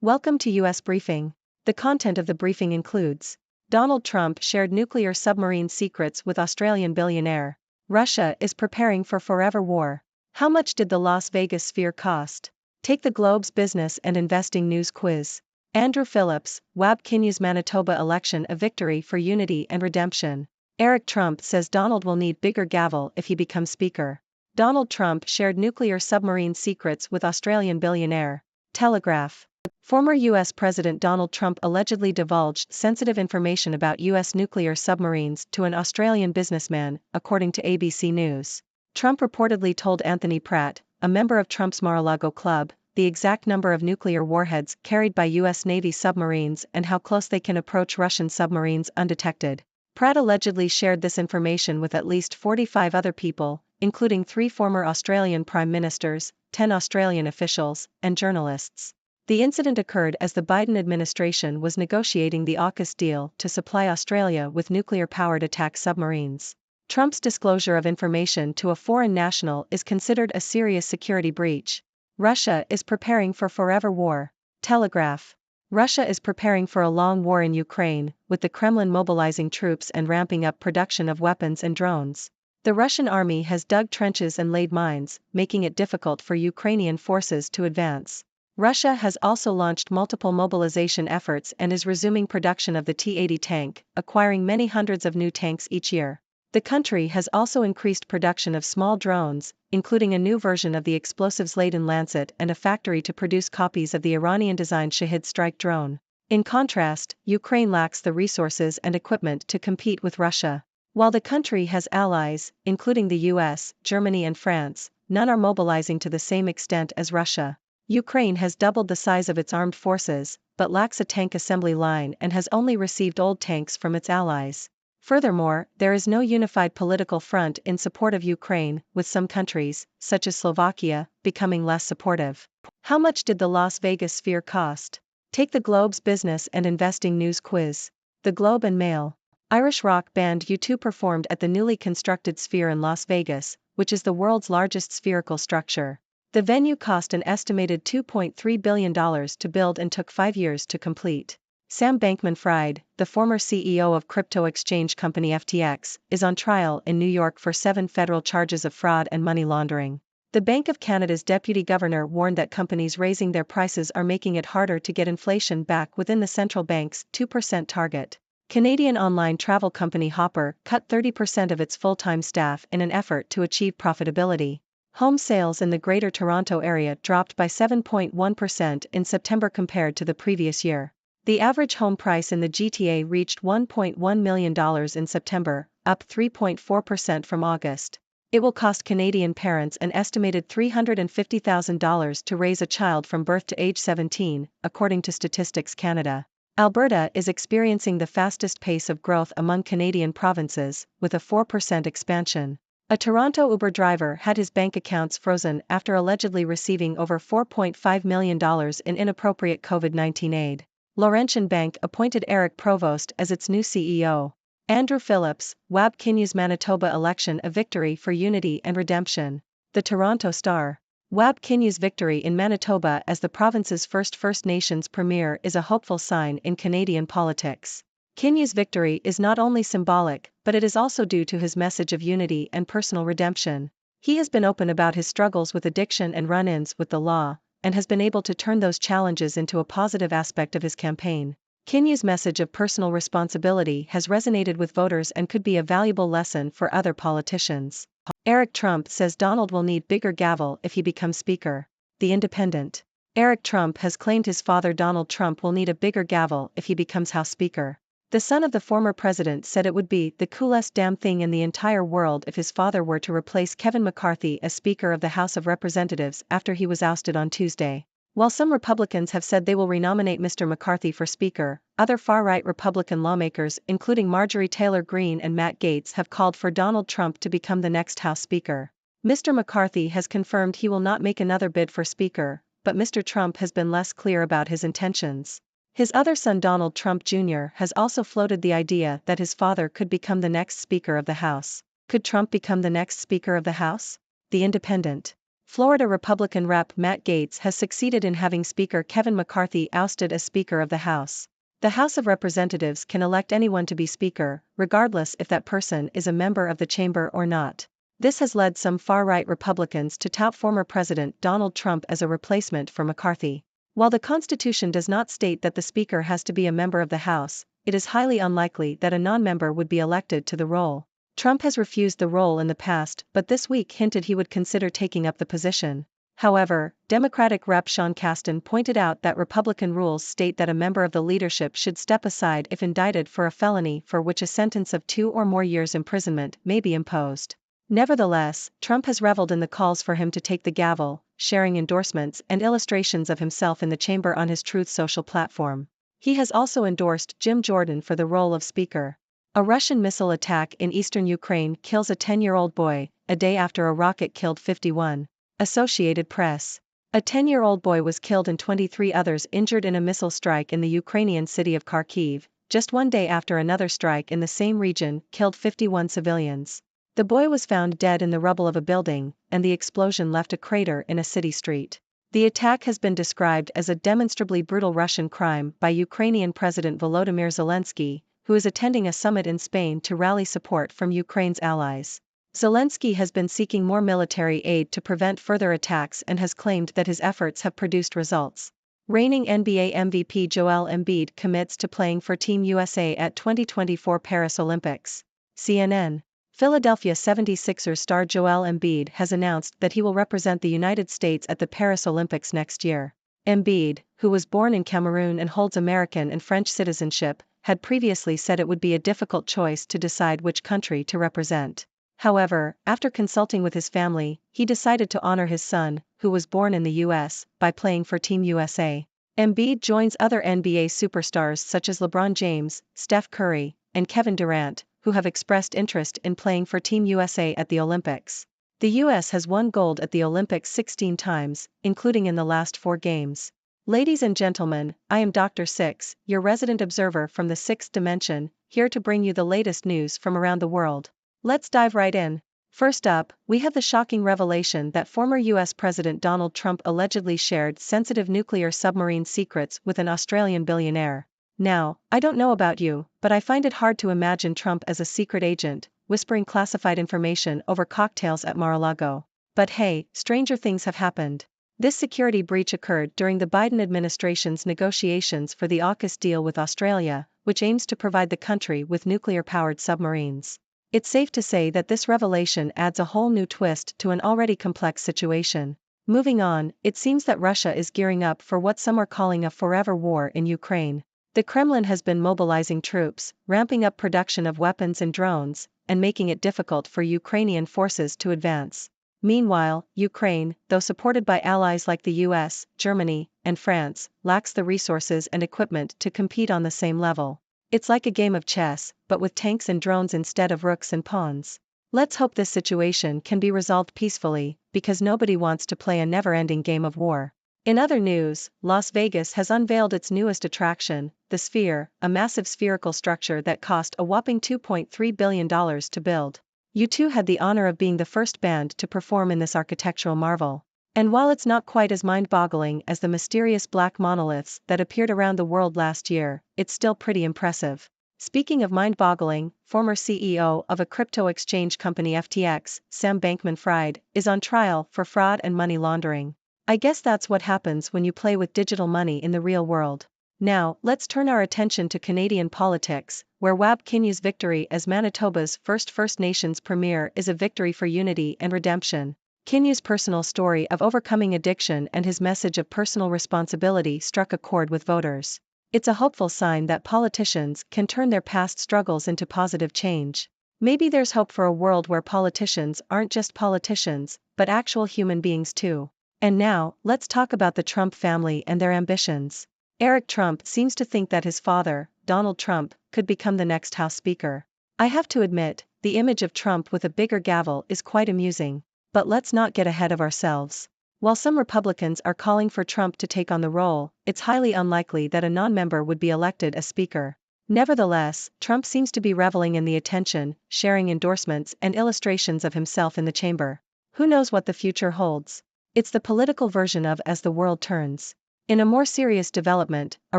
Welcome to U.S. Briefing. The content of the briefing includes: Donald Trump shared nuclear submarine secrets with Australian billionaire. Russia is preparing for forever war. How much did the Las Vegas sphere cost? Take the Globe's business and investing news quiz. Andrew Phillips, Wab Kinyu's Manitoba election a victory for unity and redemption. Eric Trump says Donald will need bigger gavel if he becomes speaker. Donald Trump shared nuclear submarine secrets with Australian billionaire. Telegraph. Former U.S. President Donald Trump allegedly divulged sensitive information about U.S. nuclear submarines to an Australian businessman, according to ABC News. Trump reportedly told Anthony Pratt, a member of Trump's Mar-a-Lago club, the exact number of nuclear warheads carried by U.S. Navy submarines and how close they can approach Russian submarines undetected. Pratt allegedly shared this information with at least 45 other people, including 3 former Australian prime ministers, 10 Australian officials, and journalists. The incident occurred as the Biden administration was negotiating the AUKUS deal to supply Australia with nuclear-powered attack submarines. Trump's disclosure of information to a foreign national is considered a serious security breach. Russia is preparing for forever war. Telegraph. Russia is preparing for a long war in Ukraine, with the Kremlin mobilizing troops and ramping up production of weapons and drones. The Russian army has dug trenches and laid mines, making it difficult for Ukrainian forces to advance. Russia has also launched multiple mobilization efforts and is resuming production of the T-80 tank, acquiring many hundreds of new tanks each year. The country has also increased production of small drones, including a new version of the explosives-laden Lancet and a factory to produce copies of the Iranian-designed Shahed strike drone. In contrast, Ukraine lacks the resources and equipment to compete with Russia. While the country has allies, including the US, Germany and France, none are mobilizing to the same extent as Russia. Ukraine has doubled the size of its armed forces, but lacks a tank assembly line and has only received old tanks from its allies. Furthermore, there is no unified political front in support of Ukraine, with some countries, such as Slovakia, becoming less supportive. How much did the Las Vegas sphere cost? Take the Globe's business and investing news quiz. The Globe and Mail. Irish rock band U2 performed at the newly constructed Sphere in Las Vegas, which is the world's largest spherical structure. The venue cost an estimated $2.3 billion to build and took 5 years to complete. Sam Bankman-Fried, the former CEO of crypto exchange company FTX, is on trial in New York for 7 federal charges of fraud and money laundering. The Bank of Canada's deputy governor warned that companies raising their prices are making it harder to get inflation back within the central bank's 2% target. Canadian online travel company Hopper cut 30% of its full-time staff in an effort to achieve profitability. Home sales in the Greater Toronto Area dropped by 7.1% in September compared to the previous year. The average home price in the GTA reached $1.1 million in September, up 3.4% from August. It will cost Canadian parents an estimated $350,000 to raise a child from birth to age 17, according to Statistics Canada. Alberta is experiencing the fastest pace of growth among Canadian provinces, with a 4% expansion. A Toronto Uber driver had his bank accounts frozen after allegedly receiving over $4.5 million in inappropriate COVID-19 aid. Laurentian Bank appointed Eric Provost as its new CEO. Andrew Phillips, Wab Kinyu's Manitoba election a victory for unity and redemption. The Toronto Star. Wab Kinyu's victory in Manitoba as the province's first First Nations premier is a hopeful sign in Canadian politics. Kinyu's victory is not only symbolic, but it is also due to his message of unity and personal redemption. He has been open about his struggles with addiction and run-ins with the law, and has been able to turn those challenges into a positive aspect of his campaign. Kinyu's message of personal responsibility has resonated with voters and could be a valuable lesson for other politicians. Eric Trump says Donald will need bigger gavel if he becomes speaker. The Independent. Eric Trump has claimed his father Donald Trump will need a bigger gavel if he becomes House Speaker. The son of the former president said it would be the coolest damn thing in the entire world if his father were to replace Kevin McCarthy as Speaker of the House of Representatives after he was ousted on Tuesday. While some Republicans have said they will renominate Mr. McCarthy for Speaker, other far-right Republican lawmakers, including Marjorie Taylor Greene and Matt Gaetz, have called for Donald Trump to become the next House Speaker. Mr. McCarthy has confirmed he will not make another bid for Speaker, but Mr. Trump has been less clear about his intentions. His other son Donald Trump Jr. has also floated the idea that his father could become the next Speaker of the House. Could Trump become the next Speaker of the House? The Independent. Florida Republican Rep. Matt Gaetz has succeeded in having Speaker Kevin McCarthy ousted as Speaker of the House. The House of Representatives can elect anyone to be Speaker, regardless if that person is a member of the chamber or not. This has led some far-right Republicans to tout former President Donald Trump as a replacement for McCarthy. While the Constitution does not state that the Speaker has to be a member of the House, it is highly unlikely that a non-member would be elected to the role. Trump has refused the role in the past, but this week hinted he would consider taking up the position. However, Democratic Rep. Sean Casten pointed out that Republican rules state that a member of the leadership should step aside if indicted for a felony for which a sentence of 2 or more years' imprisonment may be imposed. Nevertheless, Trump has reveled in the calls for him to take the gavel, sharing endorsements and illustrations of himself in the chamber on his Truth Social platform. He has also endorsed Jim Jordan for the role of Speaker. A Russian missile attack in eastern Ukraine kills a 10-year-old boy, a day after a rocket killed 51. Associated Press. A 10-year-old boy was killed and 23 others injured in a missile strike in the Ukrainian city of Kharkiv, just one day after another strike in the same region killed 51 civilians. The boy was found dead in the rubble of a building, and the explosion left a crater in a city street. The attack has been described as a demonstrably brutal Russian crime by Ukrainian President Volodymyr Zelensky, who is attending a summit in Spain to rally support from Ukraine's allies. Zelensky has been seeking more military aid to prevent further attacks and has claimed that his efforts have produced results. Reigning NBA MVP Joel Embiid commits to playing for Team USA at 2024 Paris Olympics. CNN. Philadelphia 76ers star Joel Embiid has announced that he will represent the United States at the Paris Olympics next year. Embiid, who was born in Cameroon and holds American and French citizenship, had previously said it would be a difficult choice to decide which country to represent. However, after consulting with his family, he decided to honor his son, who was born in the U.S., by playing for Team USA. Embiid joins other NBA superstars such as LeBron James, Steph Curry, and Kevin Durant, who have expressed interest in playing for Team USA at the Olympics. The U.S. has won gold at the Olympics 16 times, including in the last 4 games. Ladies and gentlemen, I am Dr. Six, your resident observer from the 6th dimension, here to bring you the latest news from around the world. Let's dive right in. First up, we have the shocking revelation that former U.S. President Donald Trump allegedly shared sensitive nuclear submarine secrets with an Australian billionaire. Now, I don't know about you, but I find it hard to imagine Trump as a secret agent, whispering classified information over cocktails at Mar-a-Lago. But hey, stranger things have happened. This security breach occurred during the Biden administration's negotiations for the AUKUS deal with Australia, which aims to provide the country with nuclear-powered submarines. It's safe to say that this revelation adds a whole new twist to an already complex situation. Moving on, it seems that Russia is gearing up for what some are calling a forever war in Ukraine. The Kremlin has been mobilizing troops, ramping up production of weapons and drones, and making it difficult for Ukrainian forces to advance. Meanwhile, Ukraine, though supported by allies like the US, Germany, and France, lacks the resources and equipment to compete on the same level. It's like a game of chess, but with tanks and drones instead of rooks and pawns. Let's hope this situation can be resolved peacefully, because nobody wants to play a never-ending game of war. In other news, Las Vegas has unveiled its newest attraction, the Sphere, a massive spherical structure that cost a whopping $2.3 billion to build. U2 had the honor of being the first band to perform in this architectural marvel. And while it's not quite as mind-boggling as the mysterious black monoliths that appeared around the world last year, it's still pretty impressive. Speaking of mind-boggling, former CEO of a crypto exchange company FTX, Sam Bankman-Fried, is on trial for fraud and money laundering. I guess that's what happens when you play with digital money in the real world. Now, let's turn our attention to Canadian politics, where Wab Kinyu's victory as Manitoba's first First Nations Premier is a victory for unity and redemption. Kinyu's personal story of overcoming addiction and his message of personal responsibility struck a chord with voters. It's a hopeful sign that politicians can turn their past struggles into positive change. Maybe there's hope for a world where politicians aren't just politicians, but actual human beings too. And now, let's talk about the Trump family and their ambitions. Eric Trump seems to think that his father, Donald Trump, could become the next House Speaker. I have to admit, the image of Trump with a bigger gavel is quite amusing. But let's not get ahead of ourselves. While some Republicans are calling for Trump to take on the role, it's highly unlikely that a non-member would be elected as Speaker. Nevertheless, Trump seems to be reveling in the attention, sharing endorsements and illustrations of himself in the chamber. Who knows what the future holds? It's the political version of As the World Turns. In a more serious development, a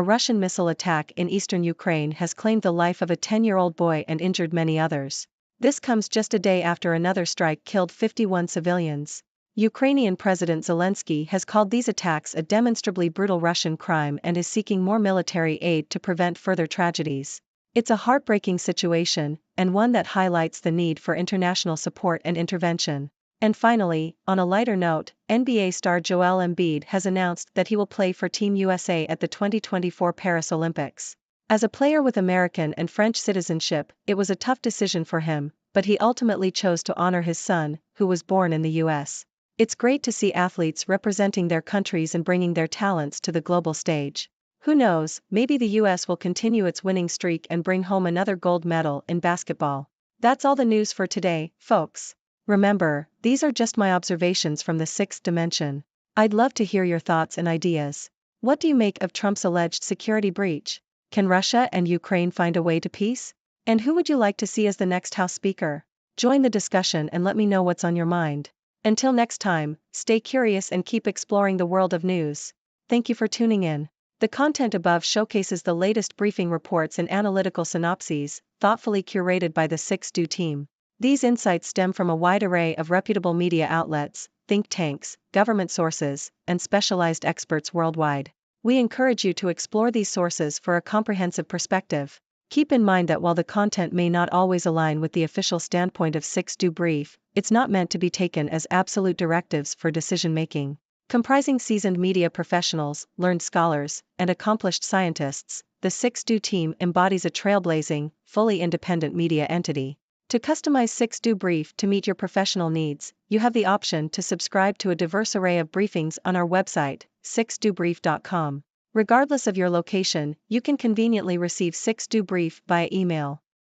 Russian missile attack in eastern Ukraine has claimed the life of a 10-year-old boy and injured many others. This comes just a day after another strike killed 51 civilians. Ukrainian President Zelensky has called these attacks a demonstrably brutal Russian crime and is seeking more military aid to prevent further tragedies. It's a heartbreaking situation, and one that highlights the need for international support and intervention. And finally, on a lighter note, NBA star Joel Embiid has announced that he will play for Team USA at the 2024 Paris Olympics. As a player with American and French citizenship, it was a tough decision for him, but he ultimately chose to honor his son, who was born in the US. It's great to see athletes representing their countries and bringing their talents to the global stage. Who knows, maybe the US will continue its winning streak and bring home another gold medal in basketball. That's all the news for today, folks. Remember, these are just my observations from the sixth dimension. I'd love to hear your thoughts and ideas. What do you make of Trump's alleged security breach? Can Russia and Ukraine find a way to peace? And who would you like to see as the next House Speaker? Join the discussion and let me know what's on your mind. Until next time, stay curious and keep exploring the world of news. Thank you for tuning in. The content above showcases the latest briefing reports and analytical synopses, thoughtfully curated by the 6Do team. These insights stem from a wide array of reputable media outlets, think tanks, government sources, and specialized experts worldwide. We encourage you to explore these sources for a comprehensive perspective. Keep in mind that while the content may not always align with the official standpoint of 6Do Brief, it's not meant to be taken as absolute directives for decision-making. Comprising seasoned media professionals, learned scholars, and accomplished scientists, the 6Do team embodies a trailblazing, fully independent media entity. To customize 6Do Brief to meet your professional needs, you have the option to subscribe to a diverse array of briefings on our website, 6dobrief.com. Regardless of your location, you can conveniently receive 6Do Brief via email.